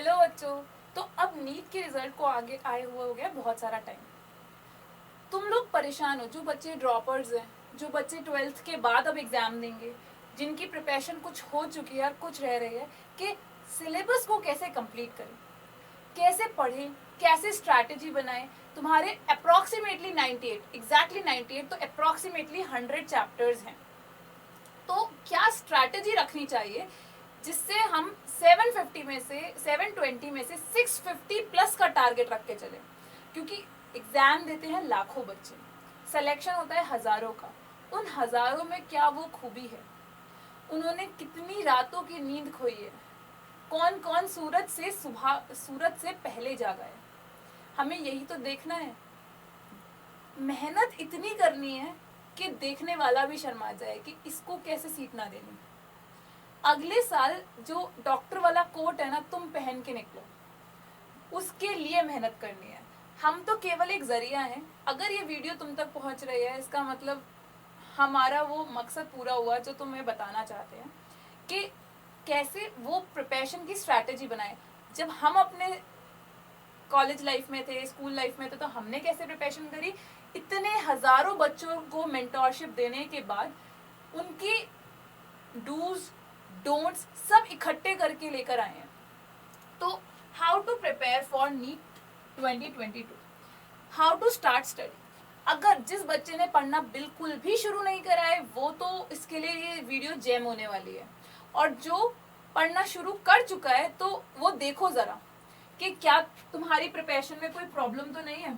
Hello बच्चों। तो अब नीट के रिजल्ट को आगे आए हुए हो गया बहुत सारा टाइम। तुम लोग परेशान हो, जो बच्चे ड्रॉपर्स हैं, जो बच्चे 12th के बाद अब एग्जाम देंगे, जिनकी प्रिपरेशन कुछ हो चुकी है और कुछ रह रही है, कि सिलेबस को कैसे कंप्लीट करें, कैसे पढ़ें, कैसे स्ट्रैटेजी बनाएं। तुम्हारे अप्रॉक्सीमेटली 98, एग्जैक्टली 98, तो अप्रॉक्सीमेटली 100 चैप्टर्स हैं। तो क्या स्ट्रैटेजी रखनी चाहिए जिससे हम 720 में से 650 प्लस का टारगेट रख के चले, क्योंकि एग्जाम देते हैं लाखों बच्चे, सिलेक्शन होता है हजारों का। उन हजारों में क्या वो खूबी है, उन्होंने कितनी रातों की नींद खोई है, कौन कौन सूरज से पहले जागा है, हमें यही तो देखना है। मेहनत इतनी करनी है कि देखने वाला भी शर्मा जाए कि इसको कैसे सीट ना देनी। अगले साल जो डॉक्टर वाला कोट है ना, तुम पहन के निकलो, उसके लिए मेहनत करनी है। हम तो केवल एक जरिया हैं। अगर ये वीडियो तुम तक पहुंच रही है, इसका मतलब हमारा वो मकसद पूरा हुआ जो तुम्हें बताना चाहते हैं कि कैसे वो प्रिपरेशन की स्ट्रैटेजी बनाए। जब हम अपने कॉलेज लाइफ में थे, स्कूल लाइफ में थे, तो हमने कैसे प्रिपरेशन करी, इतने हजारों बच्चों को मेंटोरशिप देने के बाद उनकी डूज डोंट्स सब इकट्ठे करके लेकर आए हैं। तो how to prepare for NEET 2022, how to start study. अगर जिस बच्चे ने पढ़ना बिल्कुल भी शुरू नहीं करा है, वो तो इसके लिए ये वीडियो जैम होने वाली है। और जो पढ़ना शुरू कर चुका है, तो वो देखो जरा कि क्या तुम्हारी प्रिपरेशन में कोई प्रॉब्लम तो नहीं है।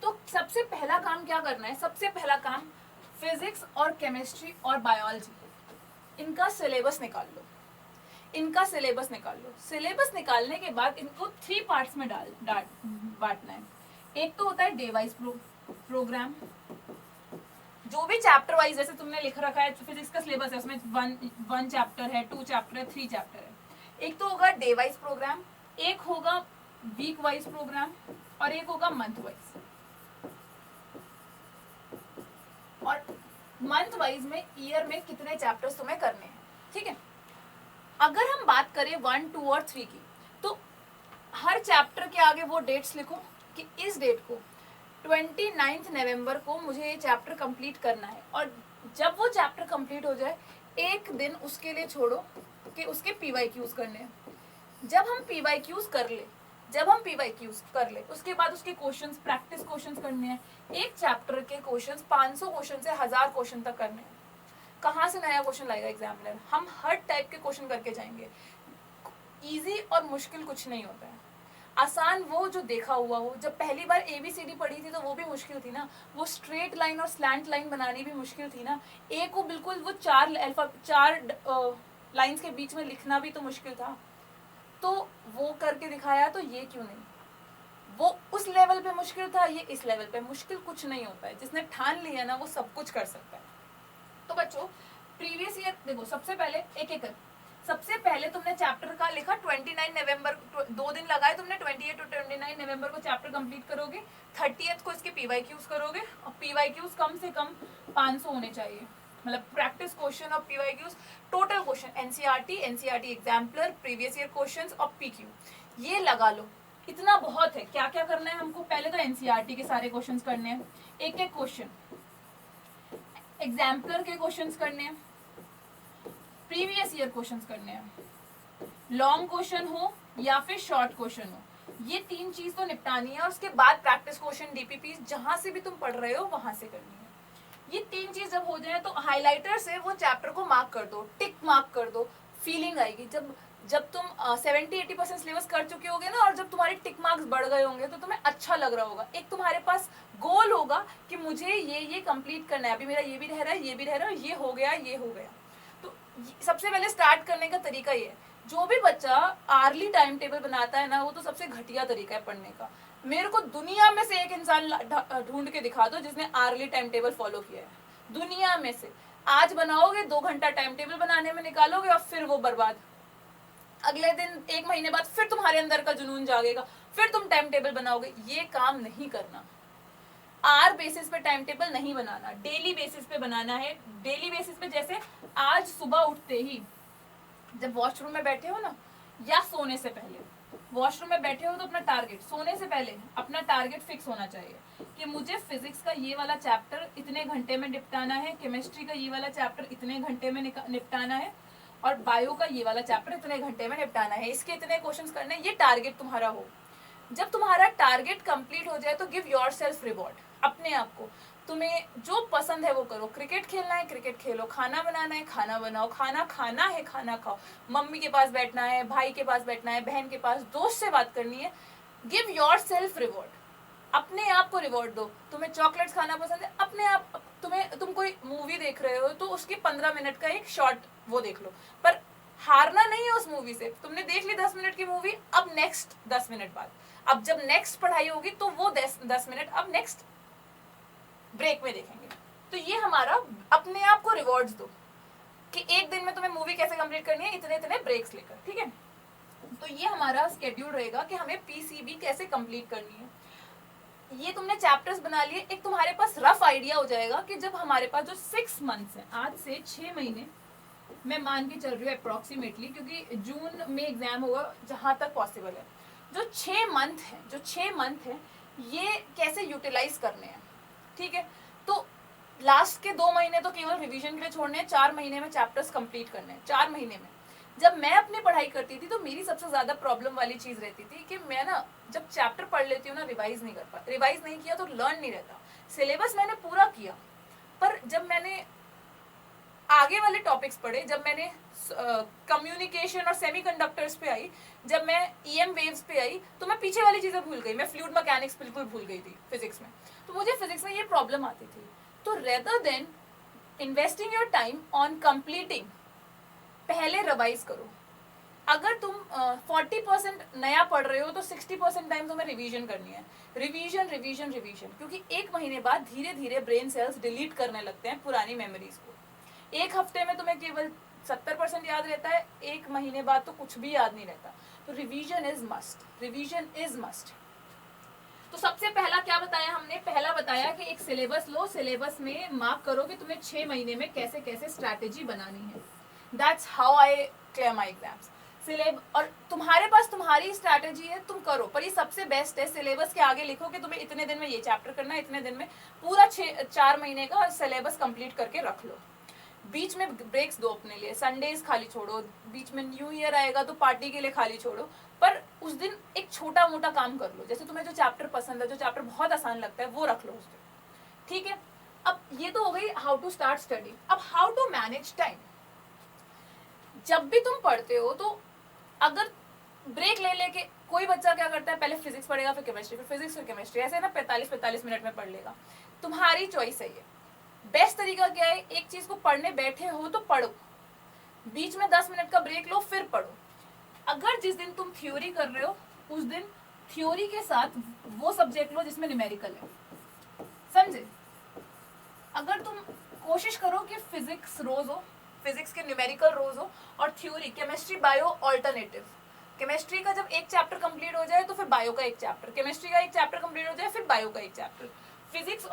तो सबसे पहला काम क्या करना है, सबसे पहला काम फिजिक्स और केमिस्ट्री और बायोलॉजी, इनका सिलेबस निकाल लो। इनका सिलेबस निकाल लो। सिलेबस निकालने के बाद इनको 3 पार्ट्स में बांटना है। एक तो होता है डे वाइज प्रोग्राम, जो भी चैप्टर वाइज जैसे तुमने लिख रखा है, फिजिक्स का सिलेबस है, उसमें 1 चैप्टर है, 2 चैप्टर है, 3 चैप्टर है। एक तो होगा डे वाइज प्रोग्राम, एक होगा वीक वाइज प्रोग्राम, और एक होगा मंथ वाइज। और मंथ वाइज में ईयर में कितने चैप्टर्स तुम्हें करने हैं, ठीक है। अगर हम बात करें 1, 2 और 3 की, तो हर चैप्टर के आगे वो डेट्स लिखो कि इस डेट को 29 नवंबर को मुझे ये चैप्टर कंप्लीट करना है। और जब वो चैप्टर कंप्लीट हो जाए, एक दिन उसके लिए छोड़ो कि उसके PYQs करने हैं। जब हम PYQs कर ले, उसके बाद उसके क्वेश्चंस, प्रैक्टिस क्वेश्चंस करने हैं। एक चैप्टर के क्वेश्चंस 500 क्वेश्चन से 1000 क्वेश्चन तक करने हैं। कहाँ से नया क्वेश्चन लाएगा एग्जामिनर, हम हर टाइप के क्वेश्चन करके जाएंगे। इजी और मुश्किल कुछ नहीं होता है। आसान वो जो देखा हुआ हो। जब पहली बार ABCD पढ़ी थी तो वो भी मुश्किल थी ना, वो स्ट्रेट लाइन और स्लैंट लाइन बनानी भी मुश्किल थी ना। ए को बिल्कुल वो 4 लाइंस के बीच में लिखना भी तो मुश्किल था। तो वो करके दिखाया, तो ये क्यों नहीं। वो उस लेवल पे मुश्किल था, ये इस लेवल पे। मुश्किल कुछ नहीं होता है, जिसने ठान लिया ना वो सब कुछ कर सकता है। तो बच्चों, प्रीवियस ईयर देखो, सबसे पहले एक एक सबसे पहले तुमने चैप्टर का लिखा 29 नवंबर, 2 दिन लगाए तुमने, 28 to 29 नवंबर को चैप्टर कंप्लीट करोगे। 30th को इसके PYQs करोगे, और PYQs कम से कम 500 होने चाहिए, मतलब प्रैक्टिस क्वेश्चन और PYQs, total question NCERT exemplar, previous year questions और PQ, ये लगा लो। इतना बहुत है। क्या क्या करना है हमको, पहले तो NCERT के सारे क्वेश्चंस करने हैं, एक एक क्वेश्चन, एग्जाम्पलर के क्वेश्चंस करने हैं, प्रीवियस ईयर क्वेश्चंस करने हैं, लॉन्ग क्वेश्चन हो या फिर शॉर्ट क्वेश्चन हो, ये 3 चीज तो निपटानी है। उसके बाद प्रैक्टिस क्वेश्चन, DPP, जहां से भी तुम पढ़ रहे हो वहां से करनी है। ये 3 चीज जब हो जाए तो हाइलाइटर से वो चैप्टर को मार्क कर दो, टिक मार्क कर दो। फीलिंग आएगी जब तुम 70-80% सिलेबस कर चुके होगे ना, और जब तुम्हारे टिक मार्क्स बढ़ गए होंगे, तो तुम्हें अच्छा लग रहा होगा। एक तुम्हारे पास गोल होगा कि मुझे ये कंप्लीट करना है, अभी मेरा ये भी रह रहा है, ये भी रह रहा है, ये हो गया, ये हो गया। तो सबसे पहले स्टार्ट करने का तरीका ये है। जो भी बच्चा आर्ली टाइम टेबल बनाता है ना, वो तो सबसे घटिया तरीका है पढ़ने का। मेरे को दुनिया में से एक इंसान ढूंढ के दिखा दो जिसने आर्ली टाइम टेबल फॉलो किया है, दुनिया में से। आज बनाओगे, 2 घंटा टाइम टेबल बनाने में निकालोगे, और फिर वो बर्बाद। अगले दिन, 1 महीने बाद फिर तुम्हारे अंदर का जुनून जागेगा, फिर तुम टाइम टेबल बनाओगे। ये काम नहीं करना। आर बेसिस पे टाइम टेबल नहीं बनाना, डेली बेसिस पे बनाना है। डेली बेसिस पे, जैसे आज सुबह उठते ही जब वॉशरूम में बैठे हो ना, या सोने से पहले। वॉशरूम में बैठे हो तो अपना टारगेट, सोने से पहले अपना टारगेट फिक्स होना चाहिए कि मुझे फिजिक्स का ये वाला चैप्टर इतने घंटे में निपटाना है, केमिस्ट्री का ये वाला चैप्टर इतने घंटे में निपटाना है, और बायो का ये वाला चैप्टर इतने घंटे में निपटाना है, इसके इतने क्वेश्चंस करने, ये टारगेट तुम्हारा हो। जब तुम्हारा टारगेट कंप्लीट हो जाए तो गिव योरसेल्फ रिवॉर्ड, अपने आप को। तुम्हें जो पसंद है वो करो, क्रिकेट खेलना है क्रिकेट खेलो, खाना बनाना है खाना बनाओ, खाना खाना है खाना खाओ, मम्मी के पास बैठना है, भाई के पास बैठना है, बहन के पास, दोस्त से बात करनी है। गिव योरसेल्फ रिवॉर्ड, अपने आप को रिवॉर्ड दो। तुम्हें चॉकलेट्स खाना पसंद है, अपने आप, तुम कोई मूवी देख रहे हो तो उसकी 15 मिनट का एक शॉर्ट वो देख लो, पर हारना नहीं है उस मूवी से। तुमने देख ली 10 मिनट की मूवी, अब नेक्स्ट 10 मिनट बाद, अब जब नेक्स्ट पढ़ाई होगी तो वो 10 मिनट अब नेक्स्ट ब्रेक में देखेंगे। तो ये हमारा अपने आप को रिवॉर्ड्स दो कि एक दिन में तुम्हें मूवी कैसे कंप्लीट करनी है, इतने इतने ब्रेक्स लेकर, ठीक है। तो ये हमारा स्केड्यूल रहेगा कि हमें पीसीबी कैसे कंप्लीट करनी है। ये तुमने चैप्टर्स बना लिए, एक तुम्हारे पास रफ आइडिया हो जाएगा कि जब हमारे पास जो 6 मंथ्स है, आज से 6 महीने मैं मान के चल रही हूँ अप्रोक्सीमेटली, क्योंकि जून में एग्जाम होगा जहां तक पॉसिबल है। जो 6 मंथ है ये कैसे यूटिलाइज करने हैं, ठीक है। तो लास्ट के 2 महीने तो केवल रिवीजन के लिए छोड़ने हैं, 4 महीने में चैप्टर्स कंप्लीट करने हैं। 4 महीने में जब मैं अपनी पढ़ाई करती थी तो मेरी सबसे ज्यादा प्रॉब्लम वाली चीज रहती थी कि मैं ना जब चैप्टर पढ़ लेती हूँ ना, रिवाइज नहीं किया तो लर्न नहीं रहता। सिलेबस मैंने पूरा किया, पर जब मैंने आगे वाले टॉपिक्स पढ़े, जब मैंने कम्युनिकेशन और सेमीकंडक्टर्स पे आई, जब मैं ईएम वेव्स पे आई, तो मैं पीछे वाली चीजें भूल गई। मैं फ्लूइड मैकेनिक्स बिल्कुल भूल गई थी फिजिक्स में। तो मुझे फिजिक्स में ये प्रॉब्लम आती थी। तो rather than investing your time on completing, पहले रिवाइज करो। अगर तुम 40% नया पढ़ रहे हो तो 60% टाइम तुम्हें रिवीजन करनी है। रिवीजन रिवीजन रिवीजन, क्योंकि 1 महीने बाद धीरे धीरे ब्रेन सेल्स डिलीट करने लगते हैं पुरानी मेमोरीज को। 1 हफ्ते में तुम्हें केवल 70% याद रहता है, 1 महीने बाद तो कुछ भी याद नहीं रहता। तो revision is must, revision is must. तो सबसे पहला क्या बताया हमने, पहला बताया कि एक सिलेबस लो, सिलेबस में मार्क करो कि तुम्हें 6 महीने में कैसे कैसे स्ट्रैटेजी बनानी है। That's how I clear my exams. और तुम्हारे पास तुम्हारी स्ट्रैटेजी है, तुम करो, पर ये सबसे बेस्ट है सिलेबस के आगे लिखो कि तुम्हें इतने दिन में ये चैप्टर करना है, इतने दिन में पूरा 4 महीने का सिलेबस कंप्लीट करके रख लो। बीच में ब्रेक्स दो अपने लिए, संडेज खाली छोड़ो, बीच में न्यू ईयर आएगा तो पार्टी के लिए खाली छोड़ो, पर उस दिन एक छोटा मोटा काम कर लो। जैसे तुम्हें जो चैप्टर पसंद है, जो चैप्टर बहुत आसान लगता है, वो रख लो उस दिन, ठीक है। अब ये तो हो गई हाउ टू स्टार्ट स्टडी। अब हाउ टू मैनेज टाइम। जब भी तुम पढ़ते हो तो अगर ब्रेक ले लेके, कोई बच्चा क्या करता है, पहले फिजिक्स पढ़ेगा फिर केमिस्ट्री, फिर फिजिक्स फिर केमिस्ट्री, ऐसे ना 45 मिनट में पढ़ लेगा। तुम्हारी चॉइस है ये। बेस्ट तरीका क्या है, एक चीज को पढ़ने बैठे हो तो पढ़ो, बीच में 10 मिनट का ब्रेक लो फिर पढ़ो। अगर जिस दिन तुम थ्योरी कर रहे हो उस दिन थ्योरी के साथ वो सब्जेक्ट लो जिसमें न्यूमेरिकल है, समझे। अगर तुम कोशिश करो कि फिजिक्स रोज हो, फिजिक्स के न्यूमेरिकल रोज हो, और theory chemistry bio alternative. Chemistry का जब एक चैप्टर कंप्लीट हो जाए तो फिर बायो का एक चैप्टर, केमिस्ट्री का एक चैप्टर कंप्लीट हो जाए फिर बायो का एक चैप्टर, फिजिक्स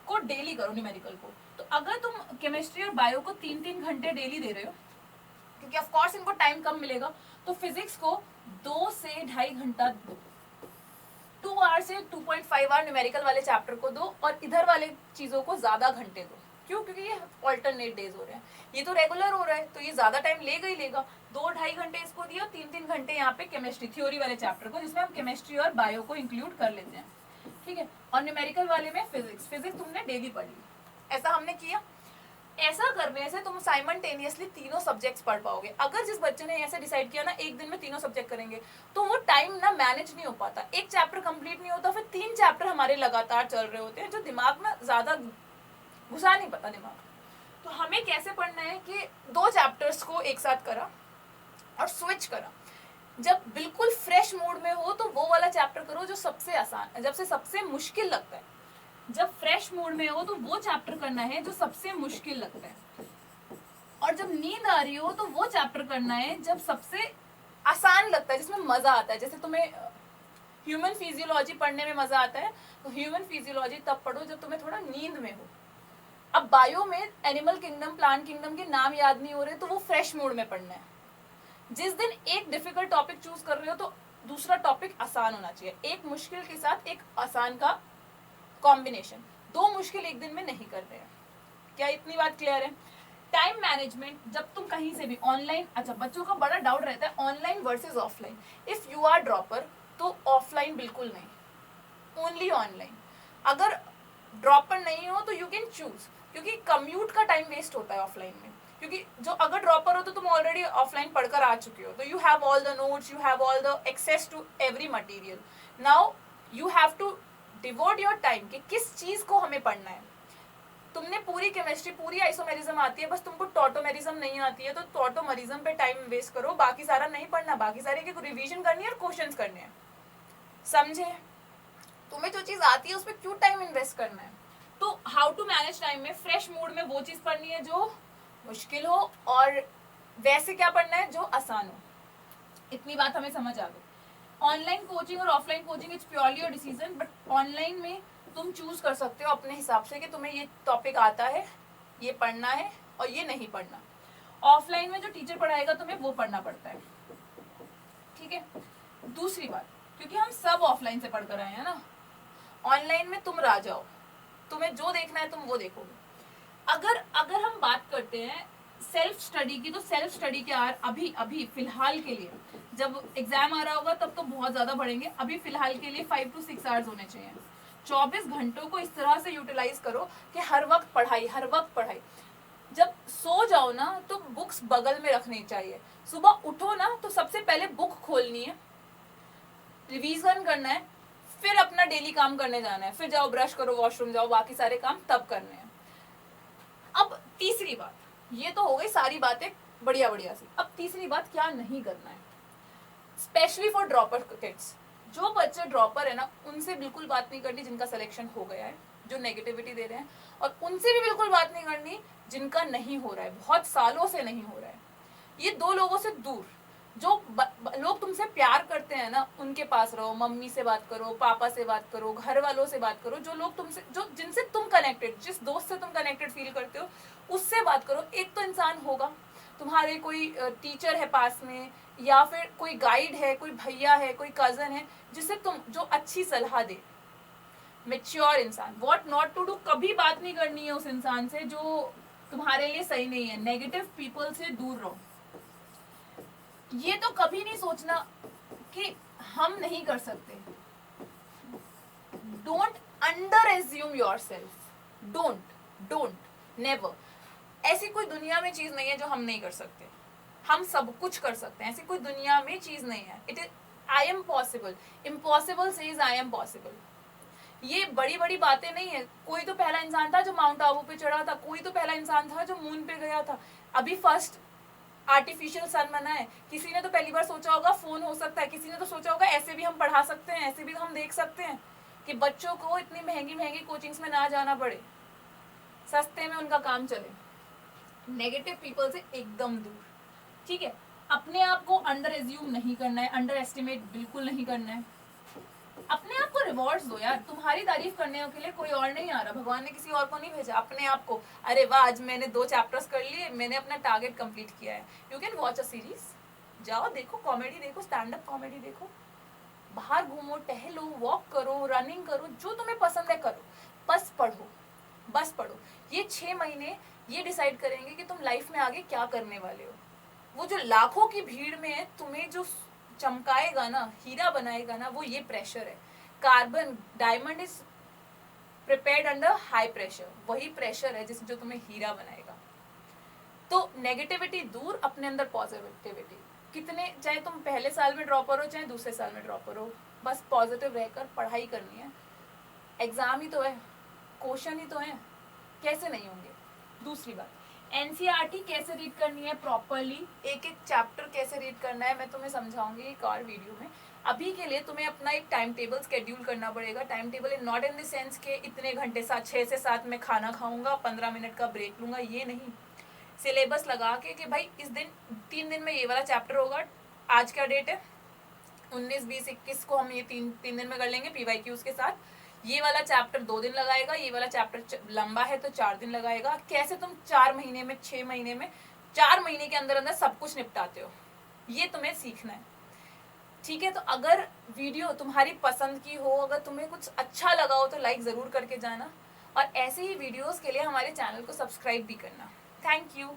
को डेली करो न्यूमेरिकल को। तो अगर तुम केमिस्ट्री और बायो को 3-3 घंटे डेली दे रहे हो, क्योंकि ऑफ कोर्स इनको टाइम कम मिलेगा, तो फिजिक्स को 2 से 2.5 घंटा दो, 2 आवर से 2.5 आवर न्यूमेरिकल वाले चैप्टर को दो, और इधर वाले चीजों को ज्यादा घंटे दो। क्यों? क्योंकि ये ऑल्टरनेट डेज हो रहे हैं, ये तो रेगुलर हो रहा है, तो ये ज्यादा टाइम लेगा ही लेगा। 2-2.5 घंटे इसको दिया, 3-3 घंटे यहाँ पे केमिस्ट्री थ्योरी वाले चैप्टर को, जिसमें हम केमिस्ट्री और बायो को इंक्लूड कर लेते हैं, ठीक है। और न्यूमेरिकल वाले में फिजिक्स तुमने डेली पढ़ ली, ऐसा हमने किया। ऐसा करने से तुम साइमल्टेनियसली तीनों सब्जेक्ट्स पढ़ पाओगे। अगर जिस बच्चे ने ऐसे डिसाइड किया ना एक दिन में तीनों सब्जेक्ट करेंगे, तो वो टाइम ना मैनेज नहीं हो पाता, एक चैप्टर कंप्लीट नहीं होता, फिर 3 चैप्टर हमारे लगातार चल रहे होते हैं, जो दिमाग में ज्यादा घुसा नहीं पाता दिमाग। तो हमें कैसे पढ़ना है कि 2 चैप्टर्स को एक साथ करा और स्विच करा। जब बिल्कुल फ्रेश मूड में हो तो वो वाला चैप्टर करो जो सबसे आसान, जब से सबसे मुश्किल लगता है। जब फ्रेश मूड में हो तो वो चैप्टर करना है जो सबसे मुश्किल लगता है, और जब नींद आ रही हो तो वो चैप्टर करना है जब सबसे आसान लगता है, जिसमें मजा आता है। जैसे तुम्हें ह्यूमन फिजियोलॉजी पढ़ने में मजा आता है, तो ह्यूमन फिजियोलॉजी तब पढ़ो जब तुम्हें थोड़ा नींद में हो। अब बायो में एनिमल किंगडम, प्लांट किंगडम के नाम याद नहीं हो रहे, तो वो फ्रेश मूड में पढ़ना है। जिस दिन एक डिफिकल्ट टॉपिक चूज कर रहे हो तो दूसरा टॉपिक आसान होना चाहिए, एक मुश्किल के साथ एक आसान का कॉम्बिनेशन, दो मुश्किल एक दिन में नहीं कर रहे हैं। क्या इतनी बात क्लियर है? टाइम मैनेजमेंट, जब तुम कहीं से भी ऑनलाइन, अच्छा बच्चों का बड़ा डाउट रहता है online versus offline. If you are dropper तो ऑफलाइन बिल्कुल नहीं, ओनली ऑनलाइन। अगर ड्रॉपर नहीं हो तो यू कैन चूज, क्योंकि कम्यूट का टाइम वेस्ट होता है ऑफलाइन में, क्योंकि जो अगर ड्रॉपर हो तो तुम ऑलरेडी ऑफलाइन पढ़कर आ चुके हो, तो you have all the notes, you have all the access to every material. Now you have to devote your time कि किस चीज को हमें पढ़ना है। तुमने पूरी केमिस्ट्री, पूरी आइसोमेरिज्म आती है, बस तुमको टॉटोमेरिज्म नहीं आती है, तो टॉटोमेरिज्म पे टाइम वेस्ट करो, बाकी सारा नहीं पढ़ना, बाकी सारे की रिवीजन करनी है और क्वेश्चंस करने हैं। समझे? तुम्हें जो चीज आती है उस पर क्यों टाइम इन्वेस्ट करना है? तो हाउ टू मैनेज टाइम में फ्रेश मूड में वो चीज पढ़नी है जो मुश्किल हो, और वैसे क्या पढ़ना है जो आसान हो। इतनी बात हमें समझ आ गई। ऑनलाइन कोचिंग और offline coaching it's purely your decision, but online में तुम चूज कर सकते हो अपने हिसाब से कि तुम्हें ये टॉपिक आता है, ये पढ़ना है और ये नहीं पढ़ना। ऑफलाइन में जो टीचर पढ़ाएगा तुम्हें वो पढ़ना पड़ता है, ठीक है। दूसरी बात, क्योंकि हम सब ऑफलाइन से पढ़कर आए हैं ना, ऑनलाइन में तुम रह जाओ, तुम्हें जो देखना है तुम वो देखोगे। अगर हम बात करते हैं सेल्फ स्टडी की, तो सेल्फ स्टडी के अभी फिलहाल के लिए, जब एग्जाम आ रहा होगा तब तो बहुत ज्यादा बढ़ेंगे, अभी फिलहाल के लिए 5 to 6 आवर्स होने चाहिए। 24 घंटों को इस तरह से यूटिलाइज करो कि हर वक्त पढ़ाई, हर वक्त पढ़ाई। जब सो जाओ ना तो बुक्स बगल में रखनी चाहिए, सुबह उठो ना तो सबसे पहले बुक खोलनी है, रिवीजन करना है, फिर अपना डेली काम करने जाना है, फिर जाओ ब्रश करो, वॉशरूम जाओ, बाकी सारे काम तब करने हैं। अब तीसरी बात, ये तो हो गई सारी बातें बढ़िया बढ़िया सी। अब तीसरी बात, क्या नहीं करना है, स्पेशली फॉर ड्रॉपर किड्स। जो बच्चे ड्रॉपर है ना, उनसे बिल्कुल बात नहीं करनी जिनका सिलेक्शन हो गया है, जो नेगेटिविटी दे रहे हैं, और उनसे भी बिल्कुल बात नहीं करनी जिनका नहीं हो रहा है, बहुत सालों से नहीं हो रहा है। ये दो लोगों से दूर। जो लोग तुमसे प्यार करते हैं ना, उनके पास रहो, मम्मी से बात करो, पापा से बात करो, घर वालों से बात करो, जो लोग तुमसे, जो जिनसे तुम कनेक्टेड, जिस दोस्त से तुम कनेक्टेड फील करते हो उससे बात करो। एक तो इंसान होगा तुम्हारे, कोई टीचर है पास में, या फिर कोई गाइड है, कोई भैया है, कोई कजन है, जिससे तुम, जो अच्छी सलाह दे, मेच्योर इंसान। व्हाट नॉट टू डू, कभी बात नहीं करनी है उस इंसान से जो तुम्हारे लिए सही नहीं है। नेगेटिव पीपल से दूर रहो। ये तो कभी नहीं सोचना कि हम नहीं कर सकते। Don't under assume your self, don't never. ऐसी कोई दुनिया में चीज नहीं है जो हम नहीं कर सकते, हम सब कुछ कर सकते हैं, ऐसी कोई दुनिया में चीज नहीं है। It is I am possible, impossible says I am possible. ये बड़ी बड़ी बातें नहीं है। कोई तो पहला इंसान था जो माउंट आबू पे चढ़ा था, कोई तो पहला इंसान था जो मून पे गया था, अभी फर्स्ट आर्टिफिशियल सन बना है। किसी ने तो पहली बार सोचा होगा फोन हो सकता है, किसी ने तो सोचा होगा ऐसे भी हम पढ़ा सकते हैं, ऐसे भी हम देख सकते हैं कि बच्चों को इतनी महंगी महंगी कोचिंग्स में ना जाना पड़े, सस्ते में उनका काम चले। नेगेटिव पीपल से एकदम दूर, ठीक है। अपने आप को अंडर एज्यूम नहीं करना है, अंडर एस्टिमेट बिल्कुल नहीं करना है। अपने आप को रिवॉर्ड्स दो यार, तुम्हारी तारीफ करने के लिए कोई और नहीं आ रहा, भगवान ने किसी और को नहीं भेजा, अपने आप को। अरे वाह, आज मैंने 2 चैप्टर्स कर लिए, मैंने अपना टारगेट कंप्लीट किया है। You can watch a series, जाओ देखो, कॉमेडी देखो, स्टैंड अप कॉमेडी देखो, बाहर घूमो, टहलो, वॉक करो, रनिंग करो, जो तुम्हें पसंद है करो, बस पढ़ो, बस पढ़ो। ये 6 महीने ये डिसाइड करेंगे कि तुम लाइफ में आगे क्या करने वाले हो। वो जो लाखों की भीड़ में है, तुम्हें जो चमकाएगा ना, हीरा बनाएगा ना, वो ये प्रेशर है। Carbon diamond is prepared under high pressure, वही प्रेशर है जो तुम्हें हीरा बनाएगा। तो नेगेटिविटी दूर, अपने अंदर पॉजिटिविटी। कितने, चाहे तुम पहले साल में ड्रॉपर हो, चाहे दूसरे साल में ड्रॉपर हो, बस पॉजिटिव रहकर पढ़ाई करनी है। एग्जाम ही तो है, क्वेश्चन ही तो है, कैसे नहीं होंगे। दूसरी बात, एनसीईआरटी कैसे रीड करनी है प्रॉपरली, एक एक चैप्टर कैसे रीड करना है, मैं तुम्हें समझाऊंगी एक और वीडियो में। अभी के लिए तुम्हें अपना एक टाइम टेबल स्केड्यूल करना पड़ेगा। Time table in not in the sense के इतने घंटे, 6 से 7 में खाना खाऊंगा, 15 मिनट का ब्रेक लूंगा, ये नहीं। सिलेबस लगा के कि भाई इस दिन 3 दिन में ये वाला चैप्टर होगा। आज क्या डेट है, 19, 20, 21 को हम ये तीन दिन में कर लेंगे PYQs के साथ। ये वाला चैप्टर 2 दिन लगाएगा, ये वाला चैप्टर लंबा है तो 4 दिन लगाएगा। कैसे तुम 4 महीने में, 6 महीने में, 4 महीने के अंदर अंदर सब कुछ निपटाते हो, ये तुम्हें सीखना है, ठीक है। तो अगर वीडियो तुम्हारी पसंद की हो, अगर तुम्हें कुछ अच्छा लगा हो तो लाइक ज़रूर करके जाना, और ऐसे ही वीडियोस के लिए हमारे चैनल को सब्सक्राइब भी करना। Thank you.